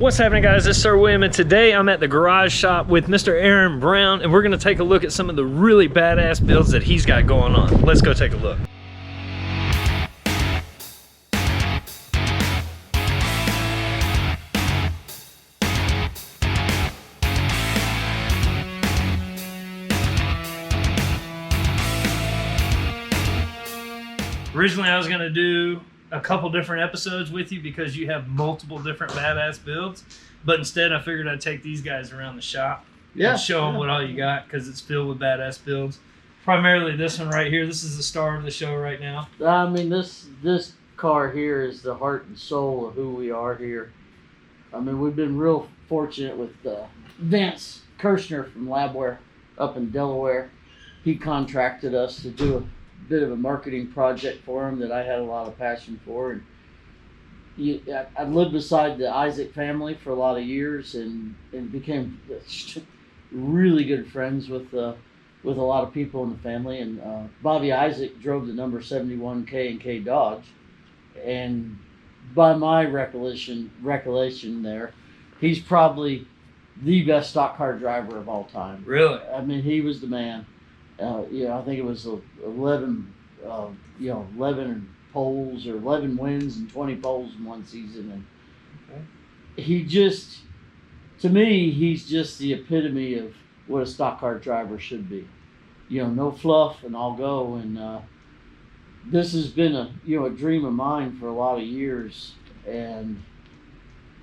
What's happening, guys? This is Sir William, and today I'm at the garage shop with Mr. Aaron Brown, and we're going to take a look at some of the really badass builds that he's got going on. Let's go take a look. Originally, I was going to do a couple different episodes with you because you have multiple different badass builds, but instead I figured I'd take these guys around the shop and show them what all you got, because it's filled with badass builds. Primarily this one right here. This is the star of the show right now. I mean, this car here is the heart and soul of who we are here. I mean, we've been real fortunate with Vince Kirchner from Labware up in Delaware. He contracted us to do a bit of a marketing project for him that I had a lot of passion for. And I've lived beside the Isaac family for a lot of years and became really good friends with a lot of people in the family. And Bobby Isaac drove the number 71 K&K Dodge, and by my recollection there, he's probably the best stock car driver of all time. Really? I mean, he was the man. I think it was 11 poles or 11 wins and 20 poles in one season. And he just, to me, he's just the epitome of what a stock car driver should be. No fluff and all go. And this has been a dream of mine for a lot of years. And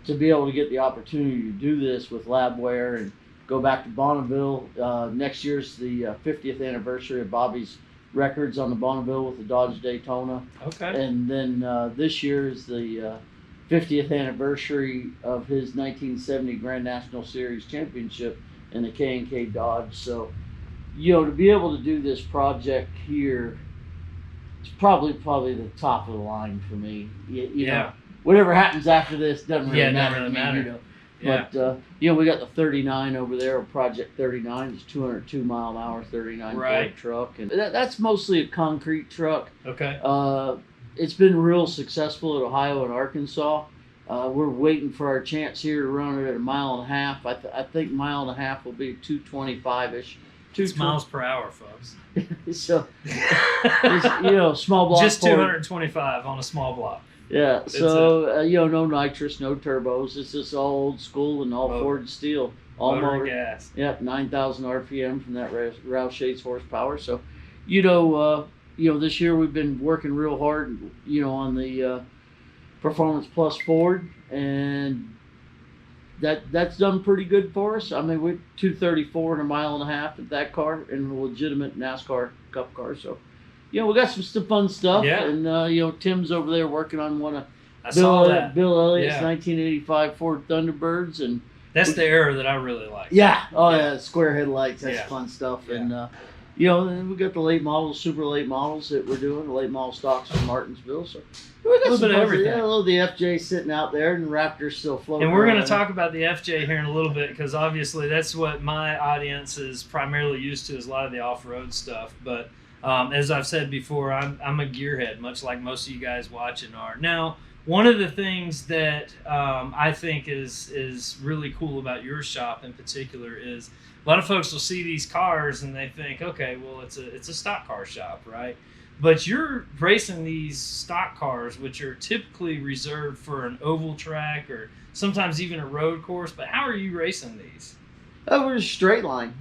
to be able to get the opportunity to do this with Labware and go back to Bonneville. Next year's the 50th anniversary of Bobby's records on the Bonneville with the Dodge Daytona. Okay. And then this year is the 50th anniversary of his 1970 Grand National Series championship in the K&K Dodge. So, to be able to do this project here, it's probably the top of the line for me. You know, whatever happens after this doesn't really matter to me. Yeah. But, we got the 39 over there, Project 39. It's 202 mile an hour, 39 Ford truck. And that's mostly a concrete truck. Okay. It's been real successful at Ohio and Arkansas. We're waiting for our chance here to run it at 1.5 miles. I think 1.5 miles will be 225-ish. 2 miles per hour, folks. So, small block. Just 225 on a small block. Yeah, so, no nitrous, no turbos. It's just all old school and all Ford steel. All motor gas. Yep, 9,000 RPM from that Roush Shades horsepower. So, this year we've been working real hard, on the Performance Plus Ford, and that's done pretty good for us. I mean, we're 234 in 1.5 miles at that car, in a legitimate NASCAR Cup car. So, we got some fun stuff. Yeah. And, Tim's over there working on one of Bill Elliott's 1985 Ford Thunderbirds. And that's the era that I really like. Yeah. Oh, yeah. Square headlights. That's fun stuff. Yeah. And, then we got the late models, super late models that we're doing, the late model stocks from Martinsville. So we got a little bit of everything. Yeah, a little of the FJ sitting out there, and the Raptor's still floating. And we're going to talk about the FJ here in a little bit, because obviously that's what my audience is primarily used to, is a lot of the off-road stuff. But as I've said before, I'm a gearhead, much like most of you guys watching are. Now, one of the things that I think is really cool about your shop in particular is a lot of folks will see these cars and they think, okay, well, it's a stock car shop, right? But you're racing these stock cars, which are typically reserved for an oval track or sometimes even a road course. But how are you racing these? We're just straight line,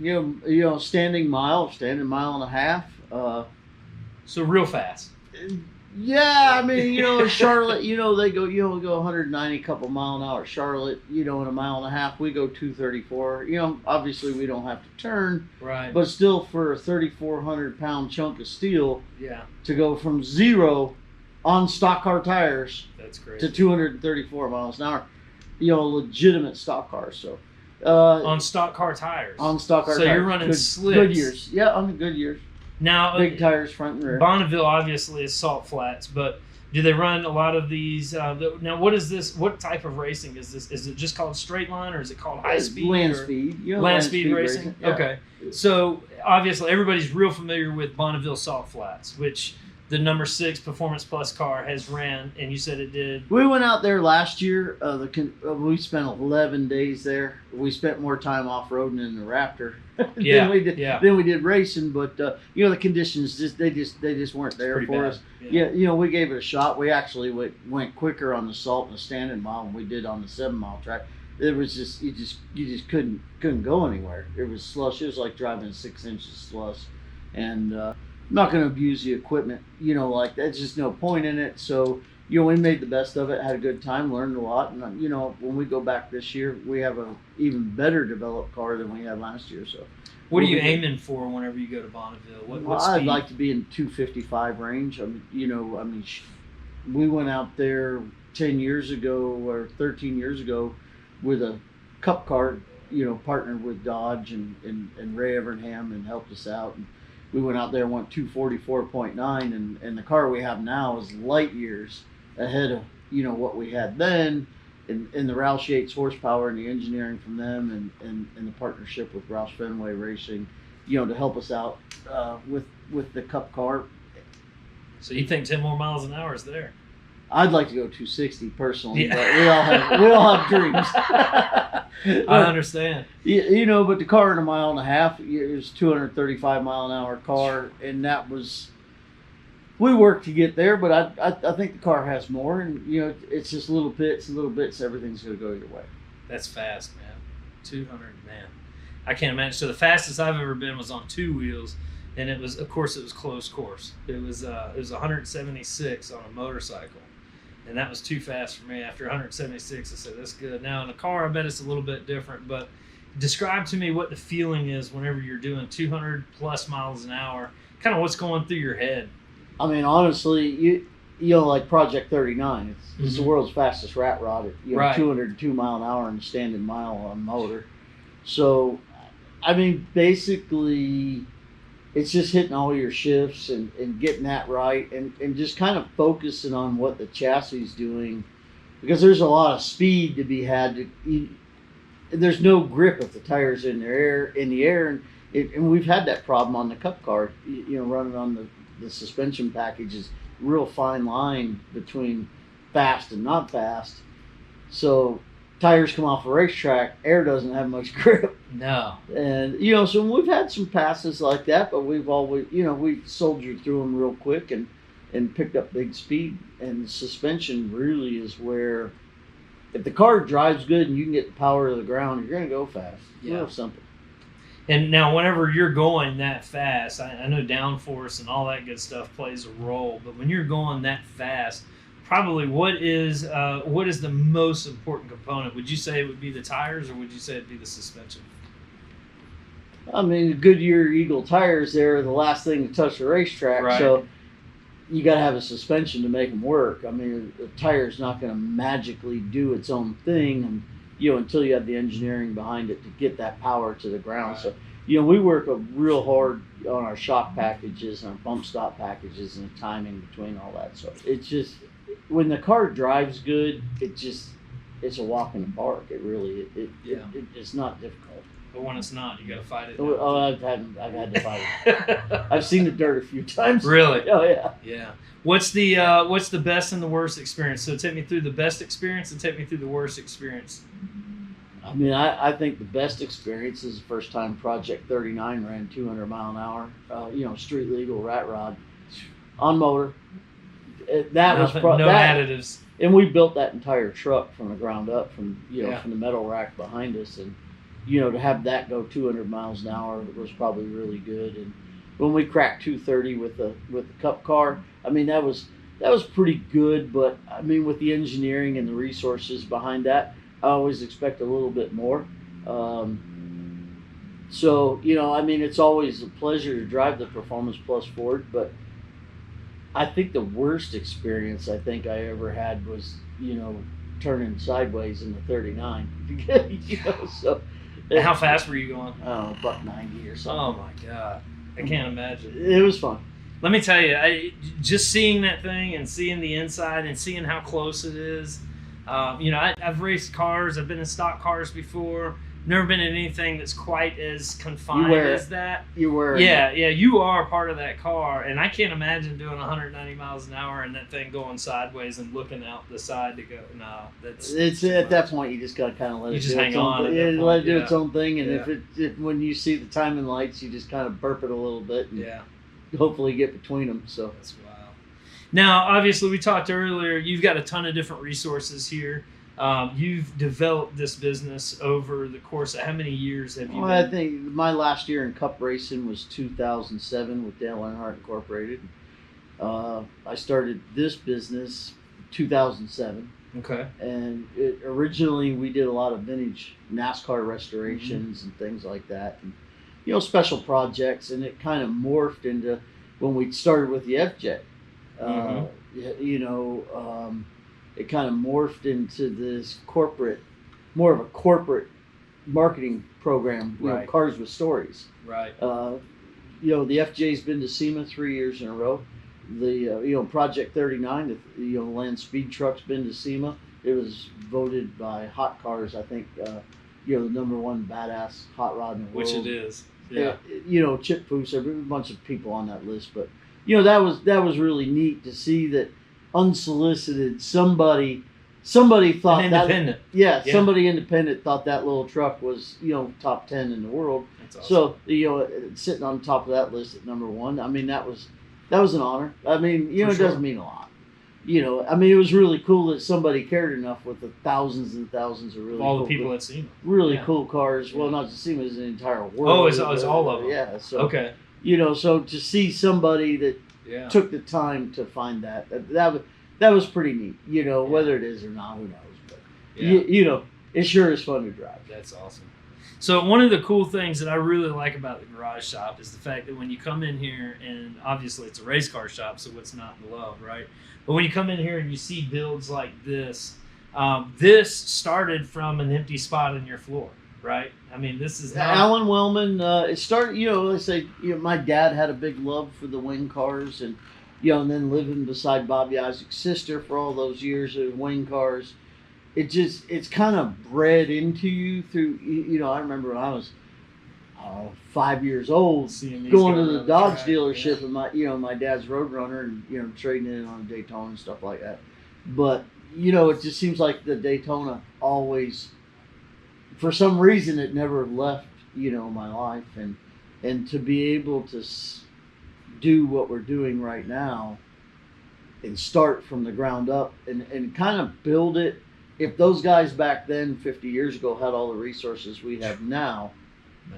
standing 1.5 miles. So real fast. Yeah, I mean, Charlotte, they go, go 190 couple mile an hour. Charlotte, in 1.5 miles, we go 234. Obviously we don't have to turn, right? But still, for a 3,400 pound chunk of steel, to go from 0 on stock car tires, that's great, to 234 miles an hour, legitimate stock cars. So on stock car tires. On stock car tires. So you're running slicks. Goodyears. Yeah, on the Goodyears. Now, big tires front and rear. Bonneville obviously is salt flats, but do they run a lot of these? Now, what is this? What type of racing is this? Is it just called straight line, or is it called high speed? Land speed. Land speed racing. Yeah. Okay. So obviously everybody's real familiar with Bonneville salt flats, which the number 6 Performance Plus car has ran, and you said it did. We went out there last year. We spent 11 days there. We spent more time off-roading in the Raptor than we did racing. But the conditions just weren't there for us. Yeah, we gave it a shot. We actually went quicker on the salt and the standing mile than we did on the 7-mile track. It was just you just couldn't go anywhere. It was slush. It was like driving 6 inches slush, and I'm not going to abuse the equipment. Like that's just no point in it. So we made the best of it, had a good time, learned a lot, and when we go back this year, we have a even better developed car than we had last year. So what are you aiming for whenever you go to Bonneville? What speed? I'd like to be in 255 range. We went out there 10 years ago or 13 years ago with a cup car, partnered with Dodge and Ray Evernham and helped us out. And we went out there and went 244.9, and the car we have now is light years ahead of what we had then, and the Roush Yates horsepower and the engineering from them and the partnership with Roush Fenway Racing, to help us out with the cup car. So you think 10 more miles an hour is there? I'd like to go 260 personally, but we all have dreams. I understand. But the car in a mile and a half, it was 235 mile an hour car, and we worked to get there. But I think the car has more, and it's just little bits, everything's going to go your way. That's fast, man. 200, man. I can't imagine. So the fastest I've ever been was on 2 wheels. And it was close course. It was 176 on a motorcycle, and that was too fast for me. After 176, I said that's good. Now in a car, I bet it's a little bit different. But describe to me what the feeling is whenever you're doing 200 plus miles an hour. Kind of what's going through your head. I mean, honestly, like Project 39. It's the world's fastest rat rod at right. 202 mile an hour and standing mile on motor. So, I mean, basically, it's just hitting all your shifts and getting that right and just kind of focusing on what the chassis is doing, because there's a lot of speed to be had. There's no grip if the tire's in the air, and we've had that problem on the cup car. Running on the suspension package is real fine line between fast and not fast. So tires come off a racetrack, air doesn't have much grip. No. And, so we've had some passes like that, but we've always, we soldiered through them real quick and picked up big speed. And the suspension really is where, if the car drives good and you can get the power to the ground, you're going to go fast. Yeah. Real simple. And now whenever you're going that fast, I know downforce and all that good stuff plays a role, but when you're going that fast, probably what is the most important component? Would you say it would be the tires, or would you say it'd be the suspension? I mean, the Goodyear Eagle tires, they're the last thing to touch the racetrack, right. So you got to have a suspension to make them work. I mean, the tire's not going to magically do its own thing, and until you have the engineering behind it to get that power to the ground. Right. So we work real hard on our shock packages and our bump stop packages and the timing between all that. So it's just, when the car drives good, it's a walk in the park. It really it's not difficult. But when it's not, you got to fight it. Oh, I've had to fight it. I've seen the dirt a few times. Really? Oh yeah. Yeah. What's the best and the worst experience? So take me through the best experience and take me through the worst experience. I mean, I think the best experience is the first time Project 39 ran 200 mile an hour. Street legal rat rod on motor. No additives. And we built that entire truck from the ground up, from the metal rack behind us, and to have that go 200 miles an hour was probably really good. And when we cracked 230 with the cup car, I mean that was pretty good. But I mean, with the engineering and the resources behind that, I always expect a little bit more. So I mean, it's always a pleasure to drive the Performance Plus Ford, but I think the worst experience I ever had was, turning sideways in the 39. So. And how fast were you going? Oh, $190 or something. Oh my God, I can't imagine. It was fun. Let me tell you, just seeing that thing and seeing the inside and seeing how close it is. I've raced cars. I've been in stock cars before. never been in anything that's quite as confined as that. You were. Yeah, you are part of that car, and I can't imagine doing 190 miles an hour and that thing going sideways and looking out the side to go. No, it's at that point you just gotta kind of let it just do hang its on. own thing. Let it do its own thing, and Yeah. if when you see the timing lights, you just kind of burp it a little bit, and Yeah, hopefully get between them. So that's wild. Now, obviously, we talked earlier. You've got a ton of different resources here. You've developed this business over the course of how many years have you been? I think my last year in cup racing was 2007 with Dale Earnhardt Incorporated. I started this business 2007. Okay. And originally we did a lot of vintage NASCAR restorations and things like that, and special projects. And it kind of morphed into when we started with the FJ. It kind of morphed into this more of a corporate marketing program. Right. Cars with Stories. Right. The FJ's been to SEMA 3 years in a row. The Project 39, the land speed truck's been to SEMA. It was voted by Hot Cars, I think, the #1 badass hot rod in the world. Which it is. Yeah. Chip Foose, a bunch of people on that list, but that was really neat to see that unsolicited somebody thought independent. Somebody independent thought that little truck was top 10 in the world. That's awesome. So sitting on top of that list at #1, I mean that was an honor. I mean it doesn't mean a lot. It was really cool that somebody cared enough with the thousands and thousands of really all cool, the people at SEMA. really cool cars. Well, not just SEMA, it's the entire world. Oh, it's all of them. Yeah. So okay. So to see somebody that took the time to find that was pretty neat. Whether it is or not, who knows? But it sure is fun to drive. That's awesome. So one of the cool things that I really like about the garage shop is the fact that when you come in here, and obviously it's a race car shop, so what's not to love, right? But when you come in here and you see builds like this, this started from an empty spot in your floor, right? I mean, this is not... Alan Wellman. It started. Let's say my dad had a big love for the wing cars, and and then living beside Bobby Isaac's sister for all those years of wing cars. It's kind of bred into you through, I remember when I was 5 years old, going to the Dodge dealership and my dad's Roadrunner and, trading in on a Daytona and stuff like that. But, it just seems like the Daytona always, for some reason, it never left, my life. And to be able to do what we're doing right now and start from the ground up and kind of build it. If those guys back then, 50 years ago, had all the resources we have now,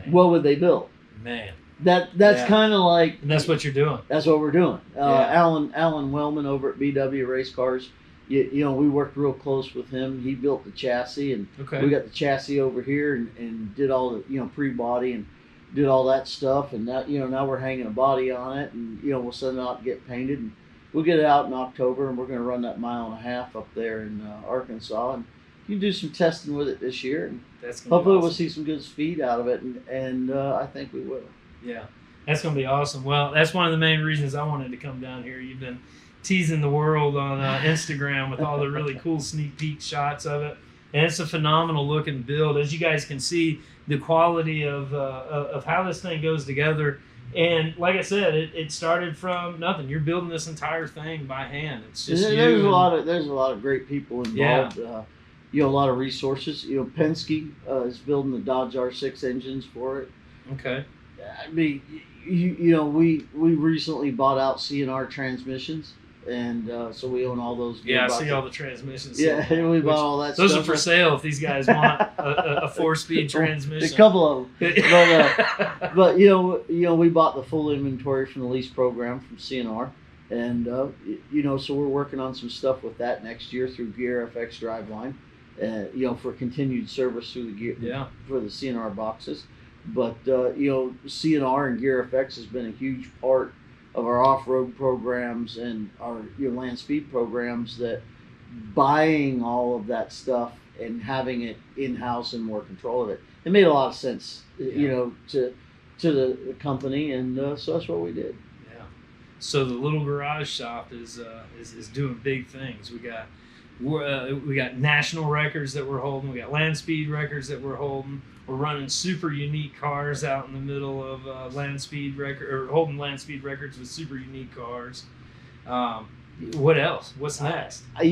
what would they build? Man. That's kind of like... And that's what you're doing. That's what we're doing. Alan Wellman over at BW Race Cars, we worked real close with him. He built the chassis, and we got the chassis over here and did all the, pre-body and did all that stuff. And now, now we're hanging a body on it, and, we'll send it out and get painted. And we'll get it out in October, and we're going to run that 1.5 miles up there in Arkansas, and you can do some testing with it this year, and hopefully we'll see some good speed out of it, and I think we will. Yeah, that's going to be awesome. Well, that's one of the main reasons I wanted to come down here. You've been teasing the world on Instagram with all the really cool sneak peek shots of it, and it's a phenomenal looking build. As you guys can see, the quality of how this thing goes together. And like I said, it started from nothing. You're building this entire thing by hand. It's just there's a lot of great people involved. Yeah. A lot of resources. Penske is building the Dodge R6 engines for it. Okay. I mean, we recently bought out CNR transmissions, and so we own all those. Yeah, I see all the transmissions. Yeah, and we bought all that stuff. Those are for sale if these guys want a 4-speed transmission. A couple of them. But we bought the full inventory from the lease program from CNR, and so we're working on some stuff with that next year through Gear FX Driveline, for continued service through the gear for the CNR boxes. But CNR and Gear FX has been a huge part of our off-road programs and our land speed programs, that buying all of that stuff and having it in-house and more control of it, it made a lot of sense, to the company, and so that's what we did. Yeah. So the little garage shop is doing big things. We got We got national records that we're holding. We got land speed records that we're holding. We're running super unique cars out in the middle of land speed record, or holding land speed records with super unique cars. What else? What's next? I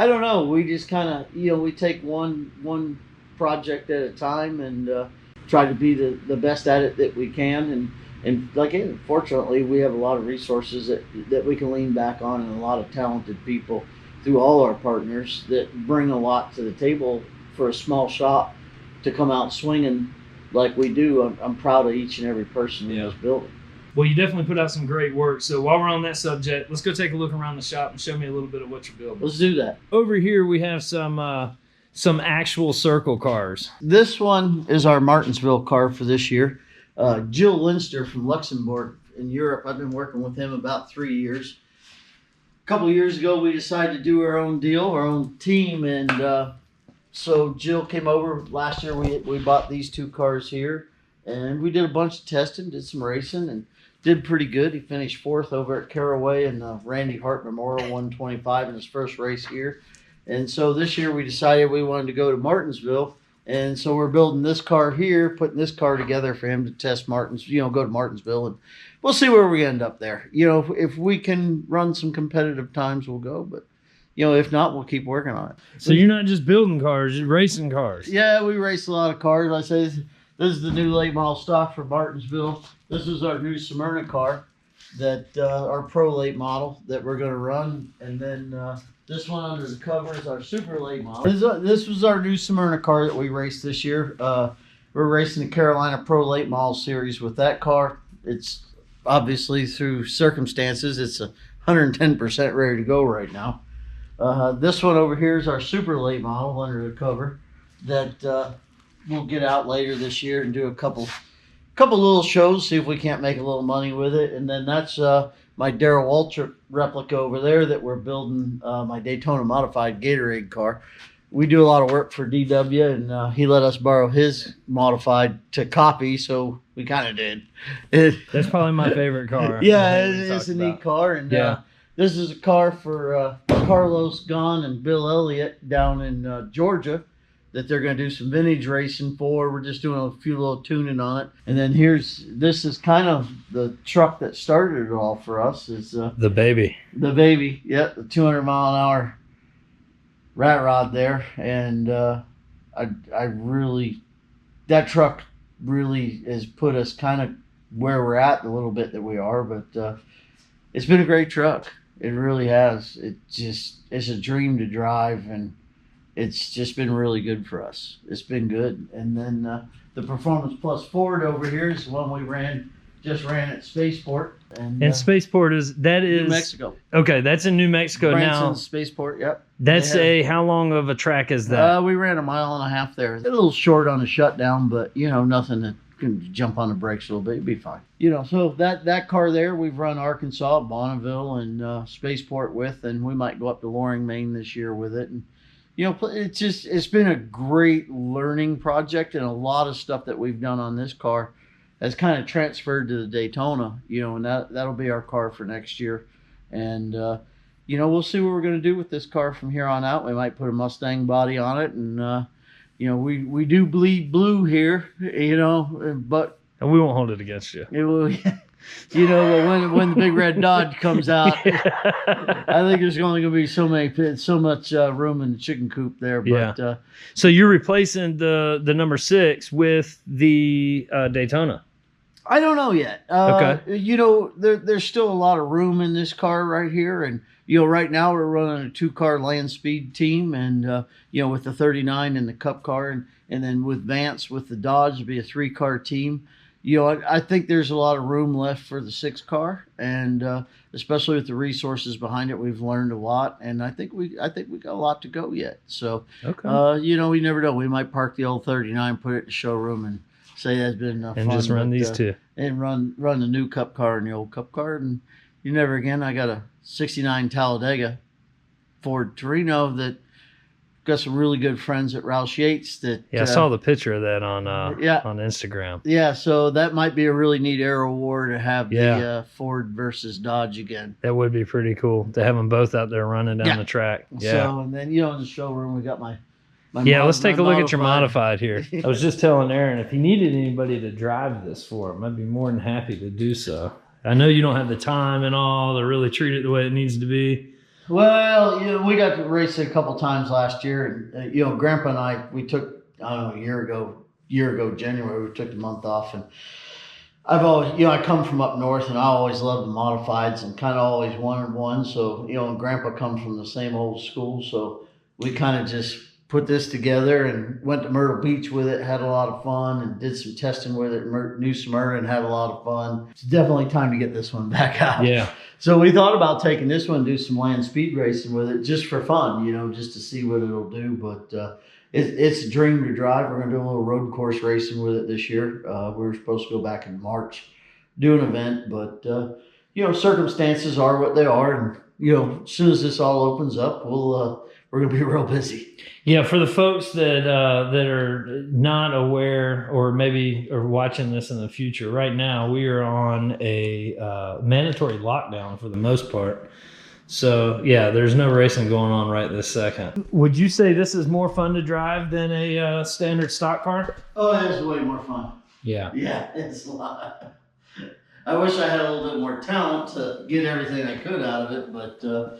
don't know. We just kind of, we take one project at a time and try to be the best at it that we can. And fortunately, we have a lot of resources that we can lean back on, and a lot of talented people through all our partners that bring a lot to the table for a small shop to come out swinging like we do. I'm proud of each and every person in this building. Well, you definitely put out some great work. So while we're on that subject, let's go take a look around the shop and show me a little bit of what you're building. Let's do that. Over here, we have some actual circle cars. This one is our Martinsville car for this year. Jill Linster from Luxembourg in Europe. I've been working with him about 3 years. A couple of years ago, we decided to do our own deal, our own team, and so Jill came over last year. We bought these two cars here, and we did a bunch of testing, did some racing, and did pretty good. He finished 4th over at Caraway in the Randy Hart Memorial 125 in his first race here. And so this year we decided we wanted to go to Martinsville. And so we're building this car here, putting this car together for him to test go to Martinsville, and we'll see where we end up there. If we can run some competitive times, we'll go. But, if not, we'll keep working on it. So you're not just building cars, you're racing cars. Yeah, we race a lot of cars. Like I say, this is the new late model stock for Martinsville. This is our new Smyrna car, that our pro late model that we're going to run. And then this one under the cover is our super late model. This was our new Smyrna car that we raced this year. We're racing the Carolina Pro Late Model Series with that car. It's obviously through circumstances, it's 110% ready to go right now. This one over here is our super late model under the cover that we'll get out later this year and do a couple little shows, see if we can't make a little money with it. And then that's my Darrell Waltrip replica over there that we're building, my Daytona modified Gatorade car. We do a lot of work for DW, and he let us borrow his modified to copy, so we kind of did. That's probably my favorite car. Yeah, it's a neat car. And this is a car for Carlos Ghosn and Bill Elliott down in Georgia that they're going to do some vintage racing for. We're just doing a few little tuning on it. And then this is kind of the truck that started it all for us. Is the baby. The baby, yeah, the 200-mile-an-hour rat rod there. And I really, that truck really has put us kind of where we're at a little bit that we are. But it's been a great truck. It really has. It's a dream to drive, and it's just been really good for us. It's been good. And then the Performance Plus Ford over here is the one we just ran at Spaceport. And Spaceport is New Mexico. Okay, that's in New Mexico Branson now. Spaceport, yep. That's how long of a track is that? We ran 1.5 miles there. A little short on the shutdown, but nothing that can jump on the brakes a little bit. It'd be fine. So that car there, we've run Arkansas, Bonneville, and Spaceport with, and we might go up to Loring, Maine this year with it. And it's been a great learning project, and a lot of stuff that we've done on this car has kind of transferred to the Daytona, and that'll be our car for next year. And we'll see what we're going to do with this car from here on out. We might put a Mustang body on it, and we do bleed blue here, but and we won't hold it against you. It will. When the big red Dodge comes out, I think there's only going to be so much room in the chicken coop there. But so you're replacing the number 6 with the Daytona. I don't know yet. Okay. There's still a lot of room in this car right here, and right now we're running a 2-car land speed team, and with the 39 and the Cup car, and then with Vance with the Dodge, it'll be a 3-car team. I think there's a lot of room left for the 6-car, and especially with the resources behind it, we've learned a lot, and I think we got a lot to go yet. So, okay. We never know. We might park the old 39, put it in the showroom, and say that's been fun. And just run these two. And run the new Cup car and the old Cup car, and never again. I got a '69 Talladega Ford Torino that got some really good friends at Roush Yates that. Yeah, I saw the picture of that on on Instagram. Yeah, so that might be a really neat Aero War to have the Ford versus Dodge again. That would be pretty cool to have them both out there running down the track. Yeah. So, and then, in the showroom, we got my let's take a look at your modified here. I was just telling Aaron, if he needed anybody to drive this for him, I'd be more than happy to do so. I know you don't have the time and all to really treat it the way it needs to be. Well, we got to race it a couple times last year. And, Grandpa and I, we took, I don't know, a year ago, January, we took the month off. And I've always, I come from up north and I always loved the modifieds and kind of always wanted one. So, and Grandpa comes from the same old school. So we kind of just put this together and went to Myrtle Beach with it, had a lot of fun, and did some testing with it in New Smyrna and had a lot of fun. It's definitely time to get this one back out. Yeah. So we thought about taking this one and do some land speed racing with it just for fun, just to see what it'll do. But it's a dream to drive. We're going to do a little road course racing with it this year. We were supposed to go back in March, do an event, but, circumstances are what they are. And, as soon as this all opens up, we're going to be real busy. Yeah, for the folks that are not aware or maybe are watching this in the future, right now we are on a mandatory lockdown for the most part. So, there's no racing going on right this second. Would you say this is more fun to drive than a standard stock car? Oh, it's way more fun. Yeah. Yeah, it's a lot. I wish I had a little bit more talent to get everything I could out of it, but,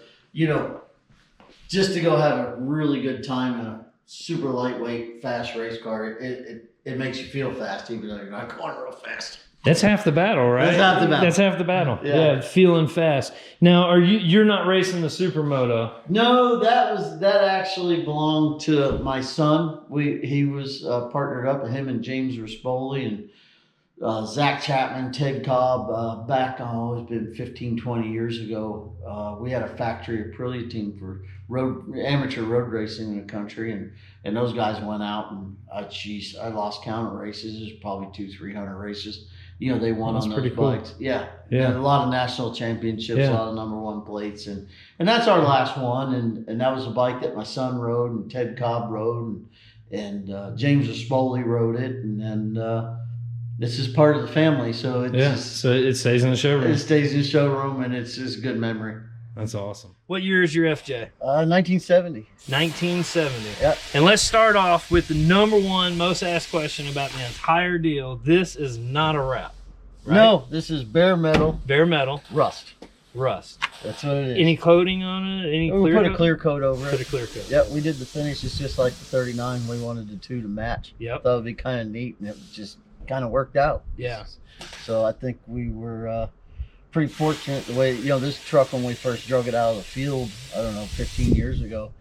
just to go have a really good time in a super lightweight, fast race car, it makes you feel fast, even though you're not going real fast. That's half the battle, right? That's half the battle. That's half the battle. Yeah, feeling fast. Now, you're not racing the Supermoto? No, that actually belonged to my son. He was partnered up with him and James Rispoli and Zach Chapman, Ted Cobb, back on, it's been 15, 20 years ago. We had a factory Aprilia team for amateur road racing in the country, and those guys went out and I lost count of races. There's probably 200-300 races. They won on those bikes. Cool. Yeah. And a lot of national championships, a lot of number one plates, and that's our last one. And that was a bike that my son rode and Ted Cobb rode and James Rispoli rode it, and then. This is part of the family, so so it stays in the showroom. It stays in the showroom, and it's just a good memory. That's awesome. What year is your FJ? 1970. 1970. Yep. And let's start off with the number one most asked question about the entire deal. This is not a wrap, right? No, this is bare metal. Bare metal. Rust. That's what it is. Any coating on it? Any we clear put coat? A clear coat over it. Put a clear coat. Yep, we did the finish. It's just like the 39. We wanted the two to match. Yep. Thought it would be kind of neat, and it just kind of worked out. Yeah. So I think we were pretty fortunate the way, this truck, when we first drug it out of the field, I don't know, 15 years ago,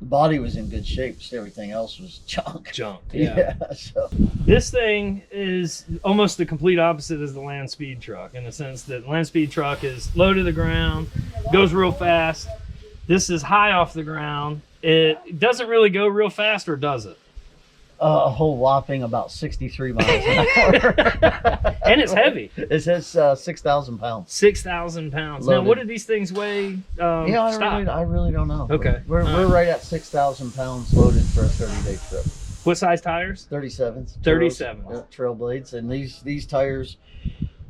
the body was in good shape, just everything else was junk. Yeah. So this thing is almost the complete opposite as the land speed truck, in the sense that the land speed truck is low to the ground, goes real fast. This is high off the ground. It doesn't really go real fast, or does it? A whole whopping about 63 miles an hour. And it's heavy. It says 6,000 pounds. 6,000 pounds. Loaded. Now, what do these things weigh? I really don't know. Okay. We're right at 6,000 pounds loaded for a 30-day trip. What size tires? 37s. 37s. Yeah, trail blades. And these tires,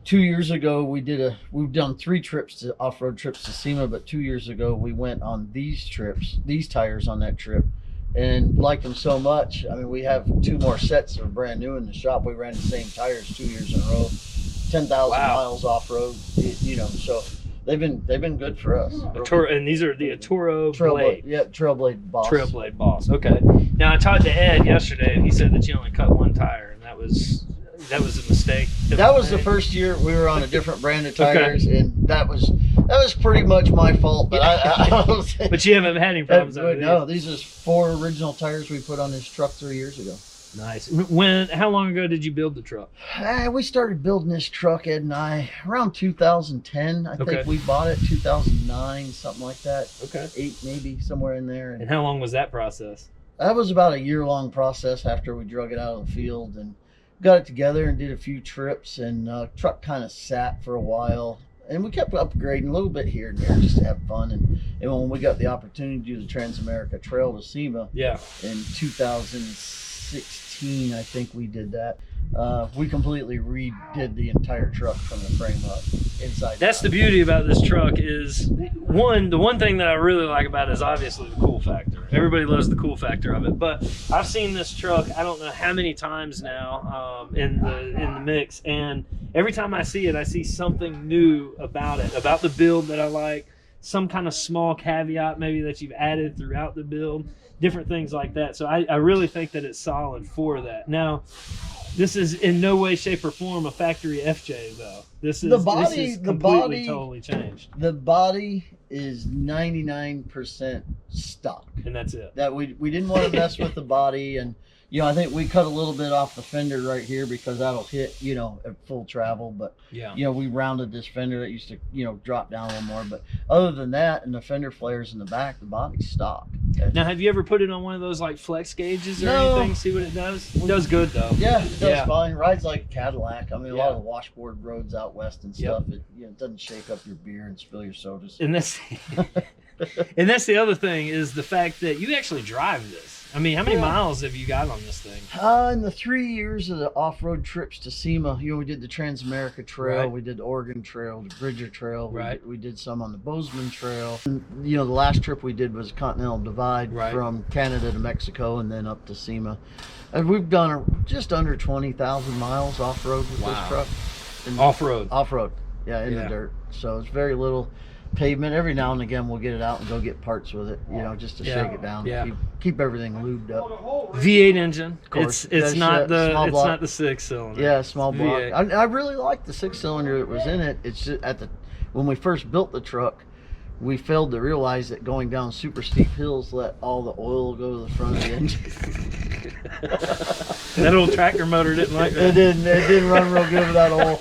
2 years ago, we've done 3 trips to off-road trips to SEMA, but 2 years ago, we went on these tires on that trip. And liked them so much. I mean, we have 2 more sets that are brand new in the shop. We ran the same tires 2 years in a row, 10,000 miles off road. So they've been good for us. And these are the Toro blade. Yeah, Trailblade Boss. Trailblade Boss. Okay. Now I talked to Ed yesterday, and he said that you only cut 1 tire, and that was a mistake. That was the first year we were on a different brand of tires, and that was pretty much my fault. But I don't think, but you haven't had any problems. No, these are 4 original tires we put on this truck 3 years ago. Nice. How long ago did you build the truck? We started building this truck, Ed and I, around 2010. I think we bought it 2009, something like that. Okay. 8 maybe, somewhere in there. And how long was that process? That was about a year-long process after we drug it out of the field and got it together and did a few trips, and truck kind of sat for a while, and we kept upgrading a little bit here and there just to have fun. And when we got the opportunity to do the Trans-America Trail to SEMA in 2016, I think we did that. We completely redid the entire truck from the frame up inside. That's the beauty about this truck is the one thing that I really like about it is obviously the cool factor. Everybody loves the cool factor of it, but I've seen this truck I don't know how many times now in the mix, and every time I see it, I see something new about it, about the build that I like, some kind of small caveat maybe that you've added throughout the build, different things like that. So I really think that it's solid for that. Now, this is in no way, shape, or form a factory FJ, though. This is completely totally changed. The body is 99% stock, and that's it. That we didn't want to mess with the body, and I think we cut a little bit off the fender right here because that'll hit at full travel. But we rounded this fender that used to drop down a little more. But other than that, and the fender flares in the back, the body's stock. Now, have you ever put it on one of those like flex gauges or anything? See what it does? It does good though. Yeah, it does fine. Rides like a Cadillac. I mean, a lot of the washboard roads out west and stuff. It doesn't shake up your beer and spill your sodas. And that's the other thing is the fact that you actually drive this. I mean, how many miles have you got on this thing? In the 3 years of the off-road trips to SEMA, we did the Trans-America Trail, we did the Oregon Trail, the Bridger Trail, we did some on the Bozeman Trail. And, the last trip we did was Continental Divide from Canada to Mexico and then up to SEMA. And we've done just under 20,000 miles off-road with this truck. Off-road? Off-road, in the dirt. So it's very little pavement. Every now and again we'll get it out and go get parts with it, just to shake it down. Keep everything lubed up. V8 engine. Of course. It's not the not the 6-cylinder. Yeah, small block. I really like the 6-cylinder that was in it. It's just when we first built the truck, we failed to realize that going down super steep hills let all the oil go to the front of the engine. That old tractor motor didn't like that. It didn't run real good without oil.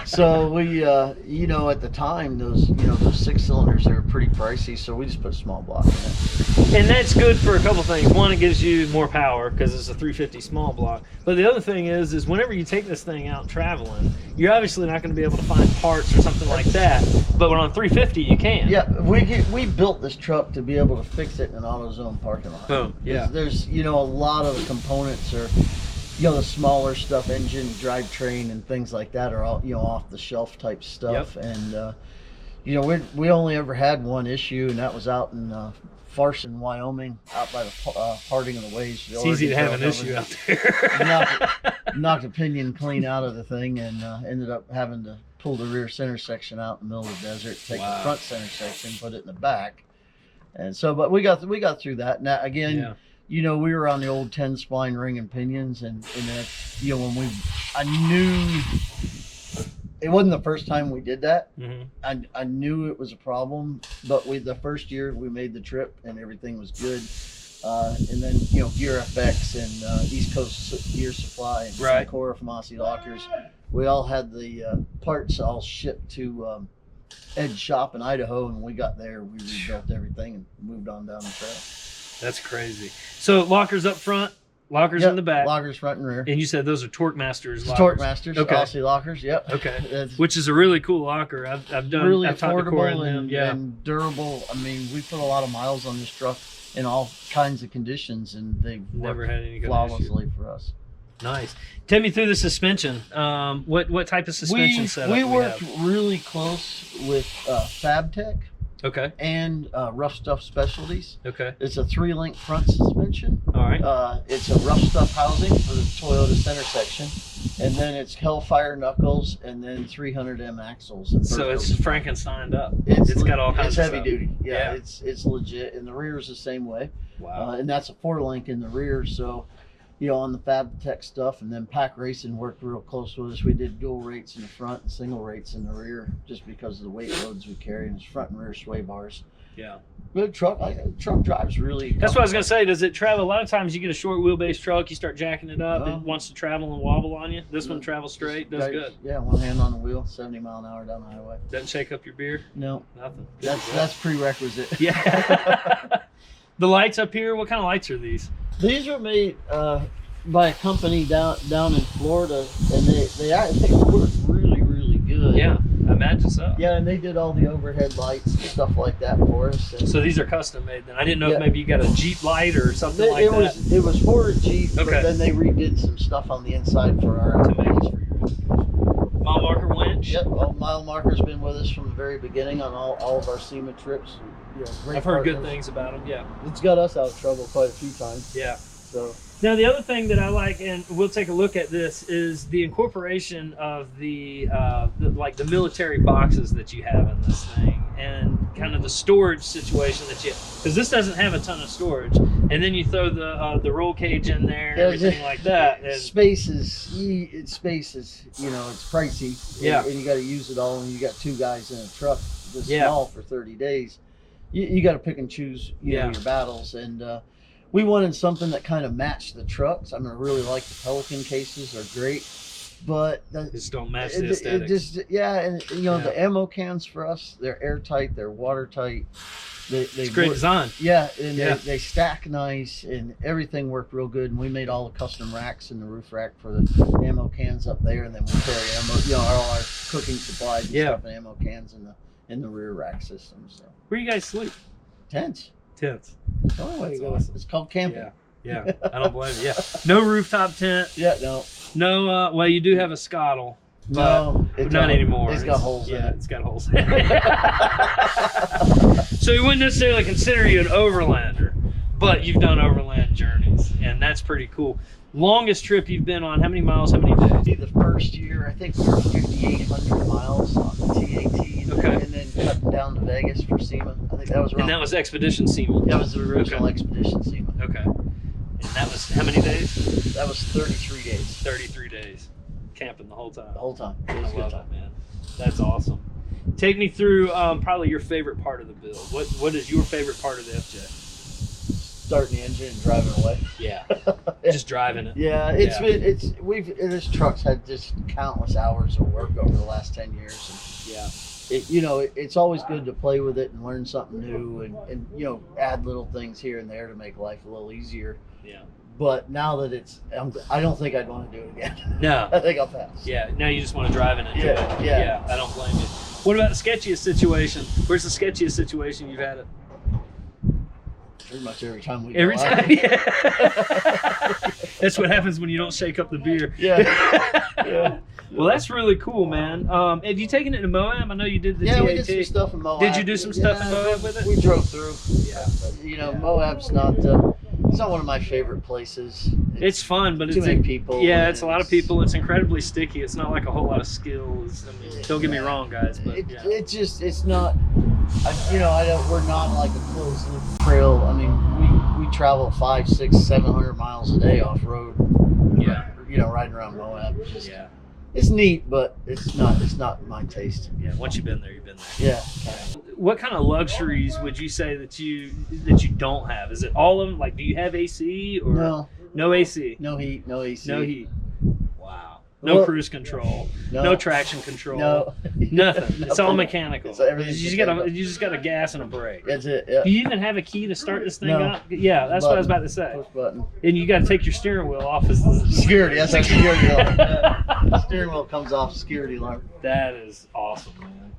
So we, at the time, those 6-cylinders, they were pretty pricey, so we just put a small block in it. And that's good for a couple things. One, it gives you more power because it's a 350 small block. But the other thing is whenever you take this thing out traveling, you're obviously not going to be able to find parts or something like that. But when on 350, you can. Yeah, we built this truck to be able to fix it in an AutoZone parking lot. Oh, yeah. There's a lot of the components are, the smaller stuff, engine, drivetrain, and things like that are all, off the shelf type stuff. And, we only ever had one issue, and that was out in Farson, Wyoming, out by the parting of the ways. It's easy to have an issue out there. knocked a pinion clean out of the thing, and ended up having to pull the rear center section out in the middle of the desert, take the front center section, put it in the back. And so, but we got through that. Now, again, we were on the old 10 spline ring and pinions, and that, when I knew it wasn't the first time we did that. Mm-hmm. I knew it was a problem, but the first year we made the trip and everything was good. And then, Gear FX and East Coast Gear Supply and Cora from Aussie Lockers, we all had the parts all shipped to Ed's shop in Idaho, and when we got there, we rebuilt everything and moved on down the trail. That's crazy. So lockers up front, lockers in the back. Lockers front and rear. And you said those are Torque Masters lockers. Torque Masters, Aussie Lockers, yep. Okay. Which is a really cool locker. I've really affordable and durable. I mean, we put a lot of miles on this truck in all kinds of conditions, and they've never had any flawlessly for us. Nice. Take me through the suspension. What type of suspension setup we worked really close with FabTech. Okay. And Rough Stuff Specialties. Okay. It's a 3-link front suspension. All right. It's a Rough Stuff housing for the Toyota center section, and then it's Hellfire knuckles, and then 300M axles. So it's Frankensteined up. It's got all kinds of stuff. It's heavy duty. Yeah. It's legit, and the rear is the same way. Wow. And that's a 4-link in the rear, so. On the FabTech stuff, and then Pack Racing worked real close with us. We did dual rates in the front and single rates in the rear, just because of the weight loads we carry, and it's front and rear sway bars. Yeah. Good truck. Truck drives really. That's what I was gonna say. Does it travel? A lot of times you get a short wheelbase truck, you start jacking it up, it wants to travel and wobble on you. This one travels straight, does good. Yeah, one hand on the wheel, 70 mile an hour down the highway. Doesn't shake up your beer? No. Nothing. That's prerequisite. Yeah. The lights up here. What kind of lights are these? These are made by a company down in Florida, and they work really, really good. Yeah. I imagine so. Yeah, and they did all the overhead lights and stuff like that for us. And So these are custom made then. I didn't know if maybe you got a Jeep light or something it, like it that. It was for a Jeep, Okay. but then they redid some stuff on the inside for our To make it for your mile marker winch. Yep, well, Mile Marker's been with us from the very beginning on all of our SEMA trips. You know, great I've heard good partners. things about them. Yeah. It's got us out of trouble quite a few times. Yeah. So Now the other thing that I like, and we'll take a look at this, is the incorporation of the military boxes that you have in this thing, and kind of the storage situation that you, because this doesn't have a ton of storage, and then you throw the roll cage in there and everything like that. And space is, you know, it's pricey. Yeah. And you got to use it all, and you got two guys in a truck this Yeah. small for 30 days. You got to pick and choose, you know, your battles, and we wanted something that kind of matched the trucks. I mean, I really like the Pelican cases; they're great, but just don't match the aesthetics. And you know, the ammo cans for us, they're airtight, they're watertight. It's great design. Yeah, and they stack nice, and everything worked real good. And we made all the custom racks in the roof rack for the ammo cans up there, and then we carry ammo, you know, all our cooking supplies and stuff, and ammo cans in the rear rack system. So where you guys sleep? Tents. Oh, That's awesome. awesome. It's called camping. Yeah, I don't blame you. Yeah, no rooftop tent. Yeah, No. Well, you do have a scuttle. No, But not anymore. It's got holes in it. It's got holes. So we wouldn't necessarily consider you an overlander, but you've done overland journeys, and that's pretty cool. Longest trip you've been on, how many miles, how many days? The first year, I think we were 5,800 miles on the TAT, and then cut down to Vegas for SEMA. I think that was around. And that was Expedition SEMA? That was the original Expedition SEMA. Okay. And that was how many days? That was 33 days. 33 days. Camping the whole time. The whole time. It I was a good love time. it, man. That's awesome. Take me through probably your favorite part of the build. What is your favorite part of the FJ? Starting the engine and driving away. Yeah. Just driving it. Yeah, this truck's had just countless hours of work over the last 10 years. And you know, it's always good to play with it and learn something new, and you know, add little things here and there to make life a little easier. Yeah. But now that I don't think I'd want to do it again. No. I think I'll pass. Yeah. Now you just want to drive and enjoy it. Yeah. Yeah. I don't blame you. What about the sketchiest situation? Where's the sketchiest situation you've had it? Pretty much every time we Every go time. out. Yeah. That's what happens when you don't shake up the beer. Yeah. Well, that's really cool, man. Have you taken it to Moab? I know you did the TAT. We did some stuff in Moab. Did you do some stuff in Moab with it? We drove through. Yeah. You know, Moab's not it's not one of my favorite places. It's fun, but too many people. Yeah, it's a lot of people. It's incredibly sticky. It's not like a whole lot of skills. I mean, don't get me wrong, guys, but it's not. We're not like a closed loop trail. I mean, we travel 500, 600, 700 miles a day off road. Yeah. You know, riding around Moab. It's neat, but it's not my taste. Yeah. Once you've been there, you've been there. Yeah. What kind of luxuries would you say that you don't have? Is it all of them? Like, do you have AC or no AC? No heat, no AC. No heat. Wow. No cruise control. No traction control. No. Nothing. It's all mechanical. Everything's you just got a gas and a brake. That's it. Yeah. Do you even have a key to start this thing up? Yeah, that's what I was about to say. Push button. And you got to take your steering wheel off as the Security. That's like security alarm. The steering wheel comes off, security alarm. That is awesome, man.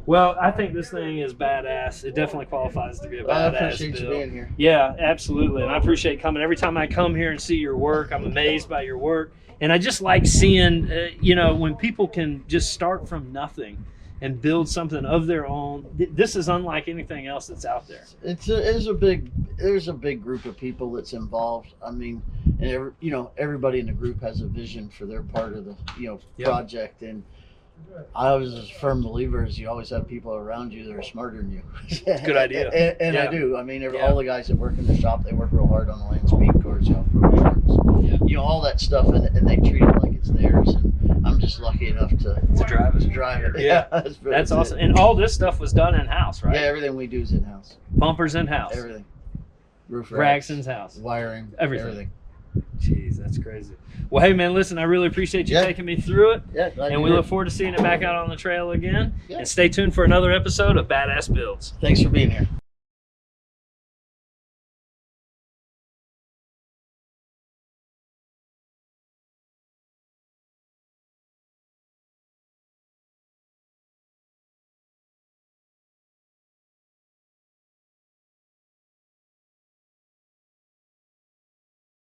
Well, I think this thing is badass. It definitely qualifies to be a badass. I appreciate you being here. Yeah, absolutely. And I appreciate coming. Every time I come here and see your work, I'm amazed by your work. And I just like seeing, when people can just start from nothing and build something of their own. This is unlike anything else that's out there. There's a big group of people that's involved. I mean, and everybody in the group has a vision for their part of the project. And I was a firm believer is you always have people around you that are smarter than you. Good idea. And I do. I mean, all the guys that work in the shop, they work real hard on the land speed cars, off-road trucks, all that stuff, and they treat it like it's theirs. And I'm just lucky enough to drive it. Yeah, that's awesome. And all this stuff was done in house, right? Yeah, everything we do is in house. Bumpers in house. Everything. Roof racks in house. Wiring. Everything. Jeez, that's crazy. Well, hey, man, listen, I really appreciate you taking me through it. Yeah, and we look forward to seeing it back out on the trail again. Yeah. And stay tuned for another episode of Badass Builds. Thanks for being here.